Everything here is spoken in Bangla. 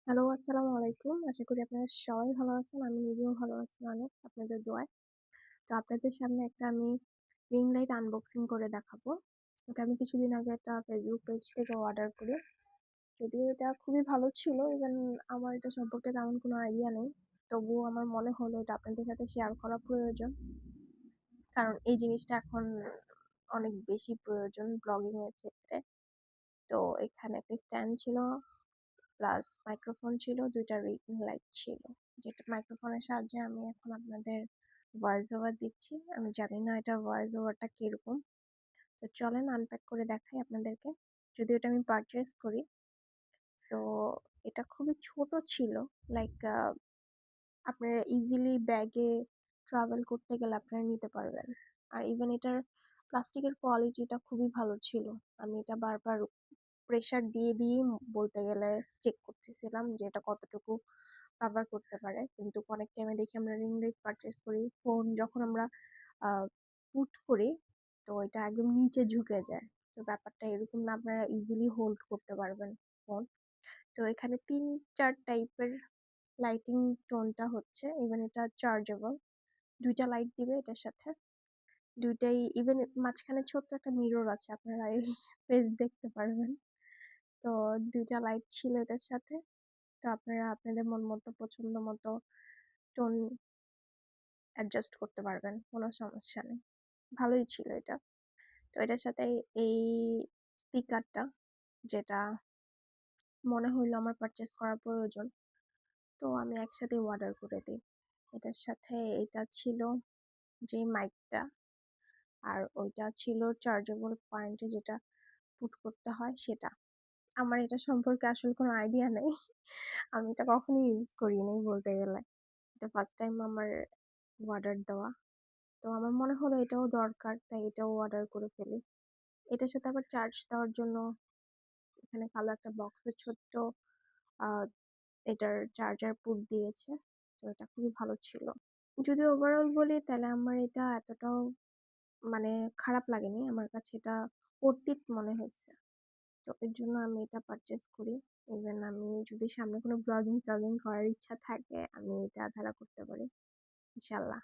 হ্যালো, আসসালামু আলাইকুম। আশা করি আপনারা সবাই ভালো আছেন। আমি নিজেও ভালো আছি অনেক আপনাদের দোয়ায়। তো আপনাদের সামনে একটা আমি রিং লাইট আনবক্সিং করে দেখাবো। এটা আমি কিছুদিন আগে একটা ফেসবুক পেজ থেকে অর্ডার করি। যদিও এটা খুবই ভালো ছিল, ইভেন আমার এটা সম্পর্কে তেমন কোনো আইডিয়া নেই। তবুও আমার মনে হলো এটা আপনাদের সাথে শেয়ার করা প্রয়োজন। কারণ এই জিনিসটা এখন অনেক বেশি প্রয়োজন ব্লগিং এর ক্ষেত্রে। তো এখানে একটা স্ট্যান্ড ছিল, প্লাস মাইক্রোফোন ছিল, ২ টা রিং লাইট ছিল। যেটা মাইক্রোফোনের সাহায্যে আমি এখন আপনাদের ভয়েস ওভার দিচ্ছি। আমি জানি না এটা ভয়েস ওভারটা কিরকম। তো চলেন আনপ্যাক করে দেখাই আপনাদেরকে। যদিও এটা আমি পারচেজ করি। সো এটা খুবই ছোট ছিল। লাইক আপনারা ইজিলি ব্যাগে ট্রাভেল করতে গেলে আপনারা নিতে পারবেন। আর ইভেন এটার প্লাস্টিকের কোয়ালিটিটা খুবই ভালো ছিল। আমি এটা বারবার প্রেসার দিয়েই বলতে গেলে চেক করতেছিলাম যে এটা কতটুকু কভার করতে পারে। কিন্তু অনেক টাইমে দেখি আমরা রিং লাইট পারচেজ করি, ফোন যখন আমরা পুট করি তো এটা একদম নিচে ঝুঁকে যায়। তো ব্যাপারটা এরকম না, আপনারা ইজিলি হোল্ড করতে পারবেন ফোন। তো এখানে ৩-৪ টাইপের লাইটিং টোনটা হচ্ছে, ইভেন এটা চার্জেবল। ২টা লাইট দিবে এটার সাথে। ২টাই, ইভেন মাঝখানে ছোট্ট একটা মিরর আছে, আপনারা এই ফেস দেখতে পারবেন। তো ২টা লাইট ছিল এটার সাথে। তো আপনারা আপনাদের মন মতো পছন্দ মতো টোন অ্যাডজাস্ট করতে পারবেন, কোনো সমস্যা নেই। ভালোই ছিল এটা। তো এটার সাথে এই স্পিকারটা, যেটা মনে হইলো আমার পারচেজ করা প্রয়োজন, তো আমি একসাথে অর্ডার করে দিই। এটার সাথে এটা ছিল যে মাইকটা, আর ওইটা ছিল চার্জেবল পয়েন্টে যেটা পুট করতে হয় সেটা। আমার এটা সম্পর্কে আসলে কোনো আইডিয়া নেই। আমি এটা কখনোই ইউজ করিনি বলতে গেলে। এটা ফার্স্ট টাইম আমার অর্ডার দেওয়া। তো আমার মনে হলো এটাও দরকার, তাই এটাও অর্ডার করে ফেলি। এটার সাথে আবার চার্জ দেওয়ার জন্য এখানে কালো একটা বক্সে ছোট্ট আহ এটার চার্জার পুট দিয়েছে। তো এটা খুবই ভালো ছিল। যদি ওভারঅল বলি তাহলে আমার এটা এতটাও মানে খারাপ লাগেনি। আমার কাছে এটা worth মনে হয়েছে। তো এর জন্য আমি এটা পারচেজ করি। ইভেন আমি যদি সামনে কোনো ব্লগিং টগিং করার ইচ্ছা থাকে আমি এটা দ্বারা করতে পারি ইনশাল্লাহ।